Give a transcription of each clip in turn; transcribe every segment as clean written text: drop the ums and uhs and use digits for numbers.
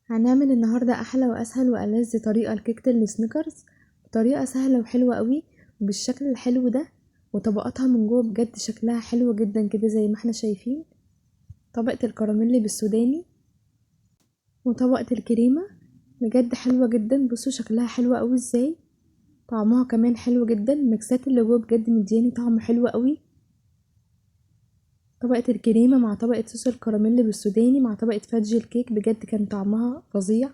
هنعمل النهاردة أحلى وأسهل وألذ طريقة لكيكة السنيكرز بطريقة سهلة وحلوة قوي وبالشكل الحلو ده، وطبقاتها من جوه بجد شكلها حلو جدا كده زي ما احنا شايفين. طبقة الكراميل بالسوداني وطبقة الكريمة بجد حلوة جدا. بصوا شكلها حلو قوي ازاي، طعمها كمان حلو جدا. الميكسات اللي جوه بجد مدياني طعم حلو قوي. طبقة الكريمة مع طبقة صوص الكراميل بالسوداني مع طبقة فادج الكيك بجد كان طعمها فظيع.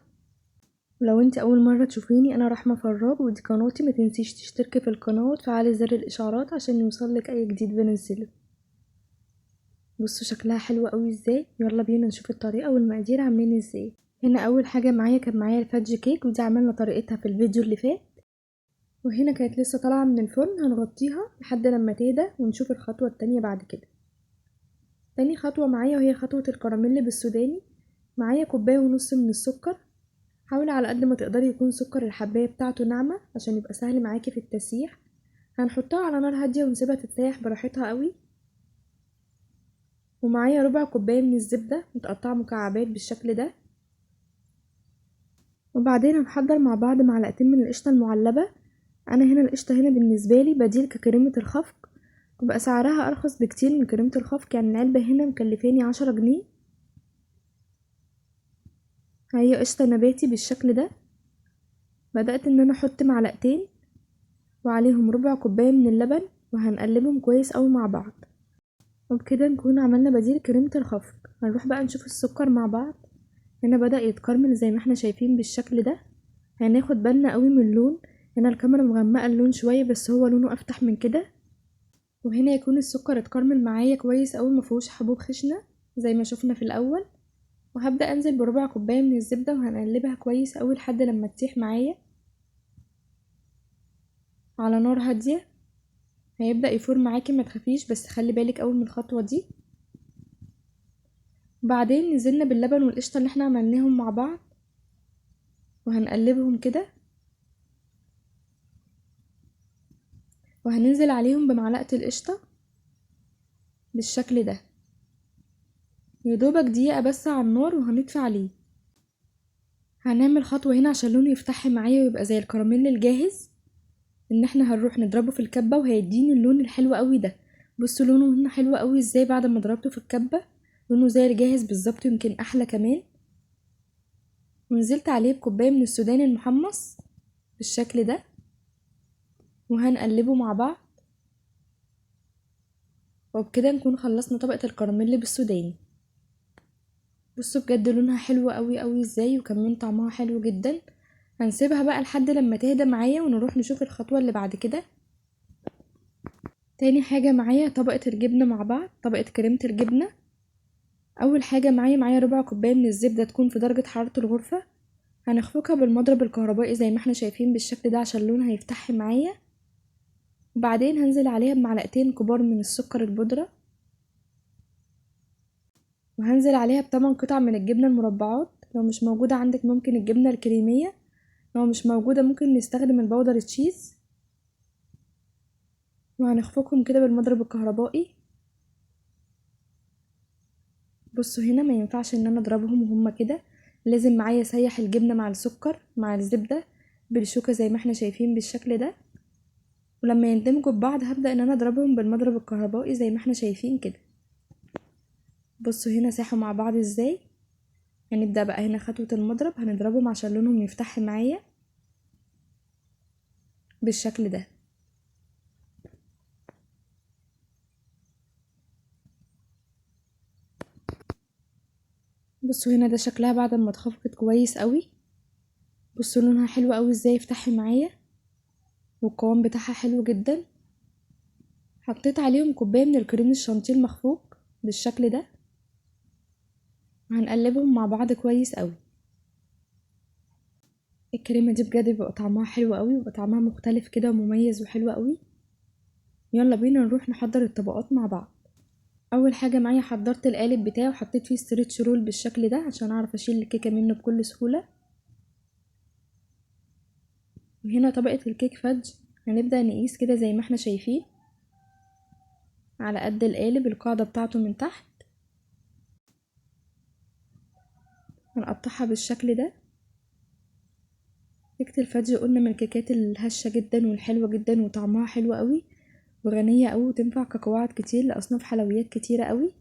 لو انت اول مرة تشوفيني، انا رحمة فراج ودي قناتي. ما تنسيش تشتركي في القناة وتفعلي زر الاشعارات عشان يوصلك اي جديد بنزله. بصوا شكلها حلو قوي ازاي. يلا بينا نشوف الطريقة والمقادير عاملين ازاي. هنا اول حاجة معايا كان معايا الفادج كيك، ودي عملنا طريقتها في الفيديو اللي فات. وهنا كانت لسه طالعة من الفرن، هنغطيها لحد لما تهدى ونشوف الخطوة التانية بعد كده. تاني خطوة معايا وهي خطوة الكراميل بالسوداني. معايا كوباية ونص من السكر. حاولي على قد ما تقدري يكون سكر الحباية بتاعته ناعمة عشان يبقى سهل معاكي في التسييح. هنحطها على نار هادية ونسيبها تتسيح براحتها قوي. ومعايا ربع كوباية من الزبدة متقطعة مكعبات بالشكل ده. وبعدين هنحضر مع بعض معلقتين من القشطة المعلبة. انا هنا القشطة هنا بالنسبة لي بديل ككريمة الخفق، تبقى سعرها ارخص بكتير من كريمة الخفق. يعني العلبة هنا مكلفاني 10 جنيه. هي قشطة نباتي بالشكل ده. بدأت ان انا احط معلقتين وعليهم ربع كوباية من اللبن، وهنقلبهم كويس اوي مع بعض. وبكده نكون عملنا بديل كريمة الخفق. هنروح بقى نشوف السكر مع بعض. هنا بدأ يتكرمل زي ما احنا شايفين بالشكل ده. هناخد بالنا قوي من اللون. هنا الكاميرا مغمقة اللون شوية بس هو لونه افتح من كده. وهنا يكون السكر اتكرمل معايا كويس اوي، مفيهوش حبوب خشنة زي ما شفنا في الاول. وهبدأ انزل بربع كوباية من الزبدة وهنقلبها كويس اوي لحد لما تسيح معايا على نار هادية. هيبدأ يفور معاكي، ما تخافيش بس خلي بالك اوي من الخطوة دي. بعدين نزلنا باللبن والقشطة اللي احنا عملناهم مع بعض وهنقلبهم كده، وهننزل عليهم بمعلقة القشطة بالشكل ده. يدوبك دقيقة بس على النار وهنطفي عليه. هنعمل خطوة هنا عشان لونه يفتح معايا ويبقى زي الكراميل الجاهز، ان احنا هنروح نضربه في الكبة وهيديني اللون الحلو قوي ده. بصوا لونه هنا حلو قوي ازاي بعد ما ضربته في الكبة. لونه زي الجاهز بالظبط، يمكن احلى كمان. ونزلت عليه بكوباية من السوداني المحمص بالشكل ده، وهنقلبه مع بعض. وبكده نكون خلصنا طبقة الكراميل بالسوداني. بصوا بجد لونها حلو قوي قوي ازاي، وكمان طعمها حلو جدا. هنسيبها بقى لحد لما تهدى معايا ونروح نشوف الخطوة اللي بعد كده. تاني حاجة معايا طبقة الجبنة مع بعض، طبقة كريمة الجبنة. اول حاجة معايا ربع كوباية من الزبدة تكون في درجة حرارة الغرفة. هنخفقها بالمضرب الكهربائي زي ما احنا شايفين بالشكل ده عشان لونها يفتح معايا. وبعدين هنزل عليها بمعلقتين كبار من السكر البودرة، وهنزل عليها ب8 قطع من الجبنة المربعات. لو مش موجودة عندك ممكن الجبنة الكريمية، لو مش موجودة ممكن نستخدم البودر تشيز. وهنخفقهم كده بالمضرب الكهربائي. بصوا هنا ما ينفعش ان انا اضربهم وهما كده، لازم معايا اسيح الجبنة مع السكر مع الزبدة بالشوكة زي ما احنا شايفين بالشكل ده. ولما يندمجوا ببعض هبدأ ان انا اضربهم بالمضرب الكهربائي زي ما احنا شايفين كده. بصوا هنا ساحوا مع بعض ازاي. هنبدأ بقى هنا خطوة المضرب، هنضربهم عشان لونهم يفتح معايا بالشكل ده. بصوا هنا ده شكلها بعد ما اتخفقت كويس قوي. بصوا لونها حلو قوي ازاي يفتح معايا، والقوام بتاعها حلو جدا. حطيت عليهم كوباية من الكريم الشانتيه المخفوق بالشكل ده، وهنقلبهم مع بعض كويس قوي. الكريمة دي بجد بيبقى طعمها حلو قوي، وبيبقى طعمها مختلف كده ومميز وحلو قوي. يلا بينا نروح نحضر الطبقات مع بعض. اول حاجة معايا حضرت القالب بتاعي وحطيت فيه ستريتش رول بالشكل ده عشان اعرف اشيل الكيكة منه بكل سهولة. وهنا طبقة الكيك فادج. هنبدأ نقيس كده زي ما احنا شايفين على قد القالب القاعدة بتاعته من تحت. هنقطعها بالشكل ده. كيكة الفاديو قلنا من الكيكات الهشة جدا والحلوة جدا وطعمها حلو قوي وغنية قوي وتنفع كقواعد كتير لأصناف حلويات كتيرة قوي.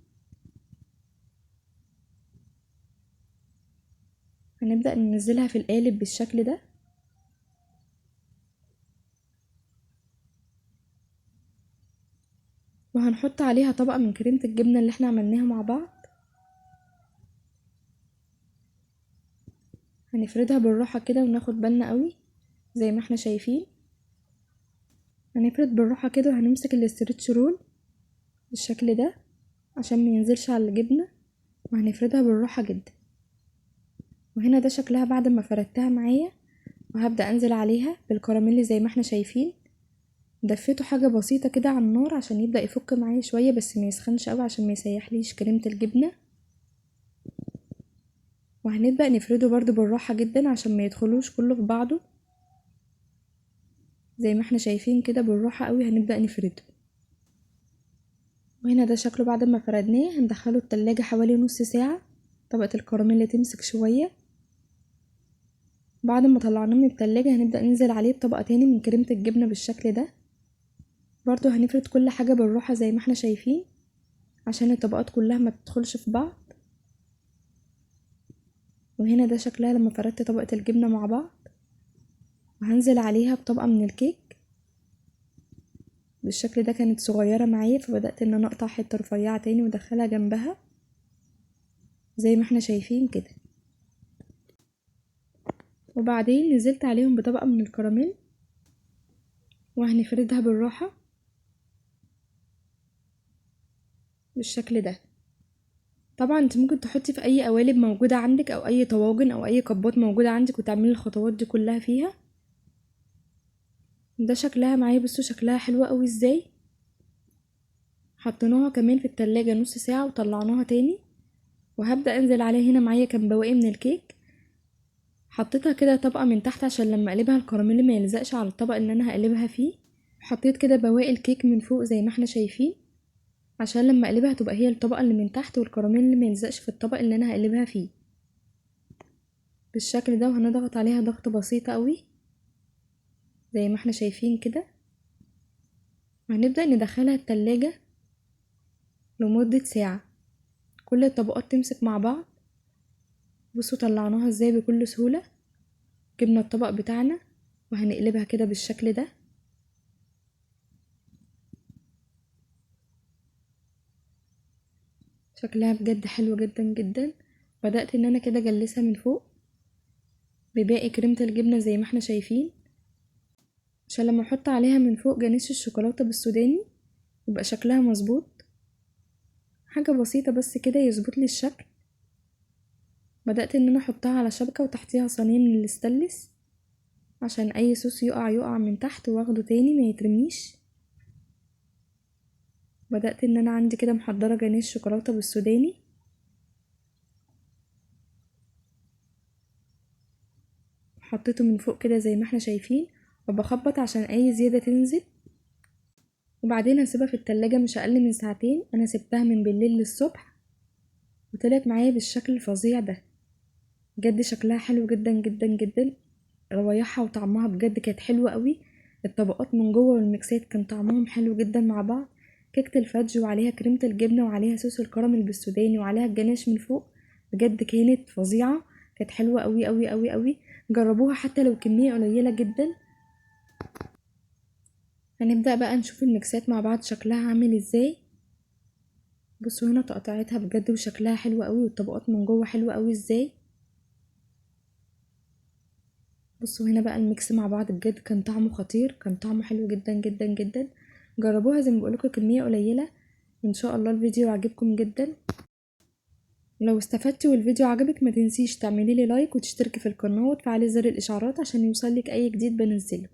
هنبدأ ننزلها في القالب بالشكل ده، وهنحط عليها طبقة من كريمة الجبنة اللي احنا عملناها مع بعض. هنفردها بالراحة كده وناخد بالنا قوي زي ما احنا شايفين. هنفرد بالراحة كده وهنمسك الاسترتش رول بالشكل ده عشان ما ينزلش على الجبنة، وهنفردها بالراحة جدا. وهنا ده شكلها بعد ما فردتها معايا، وهبدأ انزل عليها بالكراميل زي ما احنا شايفين. دفيته حاجة بسيطة كده على النار عشان يبدأ يفك معايا شوية بس ما يسخنش قوي عشان ما يسيحليش كريمة الجبنة. وهنبدأ نفرده برضو بالراحة جدا عشان ما يدخلوش كله في بعضه زي ما احنا شايفين كده بالراحة قوي. هنبدأ نفرده، وهنا ده شكله بعد ما فردناه. هندخله التلاجة حوالي نص ساعة طبقة الكراميل تمسك شوية. بعد ما طلعناه من التلاجة هنبدأ ننزل عليه بطبقة تاني من كريمة الجبنة بالشكل ده. برضو هنفرد كل حاجة بالراحة زي ما احنا شايفين عشان الطبقات كلها ما تدخلش في بعض. وهنا ده شكلها لما فردت طبقة الجبنة مع بعض. وهنزل عليها بطبقة من الكيك بالشكل ده. كانت صغيرة معايا فبدأت ان انا اقطع حتة رفيعة تاني وادخلها جنبها زي ما احنا شايفين كده. وبعدين نزلت عليهم بطبقة من الكراميل وهنفردها بالراحة بالشكل ده. طبعا انت ممكن تحطي في اي قوالب موجودة عندك او اي طواجن او اي كبات موجودة عندك وتعملي الخطوات دي كلها فيها. ده شكلها معايا، بصوا شكلها حلوة قوي ازاي. حطيناها كمان في التلاجة نص ساعة وطلعناها تاني. وهبدأ انزل عليها. هنا معايا كان بواقي من الكيك، حطيتها كده طبقة من تحت عشان لما اقلبها الكراميل ما يلزقش على الطبق اللي انا هقلبها فيه. حطيت كده بواقي الكيك من فوق زي ما احنا شايفين عشان لما اقلبها تبقى هي الطبقة اللي من تحت والكراميل اللي ما يلزقش في الطبق اللي انا هقلبها فيه بالشكل ده. وهنضغط عليها ضغطة بسيطة قوي زي ما احنا شايفين كده. وهنبدأ ندخلها التلاجة لمدة ساعة كل الطبقات تمسك مع بعض. بصوا طلعناها ازاي بكل سهولة. جبنا الطبق بتاعنا وهنقلبها كده بالشكل ده. شكلها بجد حلو جدا جدا. بدأت ان انا كده اجلسها من فوق بباقي كريمة الجبنة زي ما احنا شايفين عشان لما احط عليها من فوق جانيش الشوكولاتة بالسوداني يبقى شكلها مظبوط. حاجة بسيطة بس كده يظبط لي الشكل. بدأت ان انا احطها على شبكة وتحتيها صينين من الاستانلس عشان اي صوص يقع من تحت واخده تاني ما يترميش. بدأت ان انا عندي كده محضرة جانيش شوكولاتة بالسوداني. حطيته من فوق كده زي ما احنا شايفين وبخبط عشان اي زيادة تنزل. وبعدين هسيبها في التلاجة مش اقل من ساعتين. انا سبتها من بالليل للصبح وطلعت معايا بالشكل الفظيع ده. بجد شكلها حلو جدا جدا جدا. روايحها وطعمها بجد كانت حلوة قوي. الطبقات من جوه والميكسات كان طعمهم حلو جدا مع بعض. كيكة الفادج وعليها كريمة الجبنة وعليها صوص الكراميل بالسوداني وعليها الجناش من فوق بجد كانت فظيعة. كانت حلوة قوي قوي قوي قوي. جربوها حتى لو كمية قليلة جدا. هنبدأ بقى نشوف الميكسات مع بعض شكلها عامل ازاي. بصوا هنا تقطيعتها بجد وشكلها حلو قوي والطبقات من جوه حلوة قوي ازاي. بصوا هنا بقى الميكس مع بعض بجد كان طعمه خطير. كان طعمه حلو جدا جدا جدا. جربوها زي ما بقولكوا كمية قليلة. ان شاء الله الفيديو عجبكم جدا. لو استفدتي والفيديو عجبك ما تنسيش تعملي لي لايك وتشتركي في القناة وتفعلي زر الاشعارات عشان يوصلك اي جديد بنزله.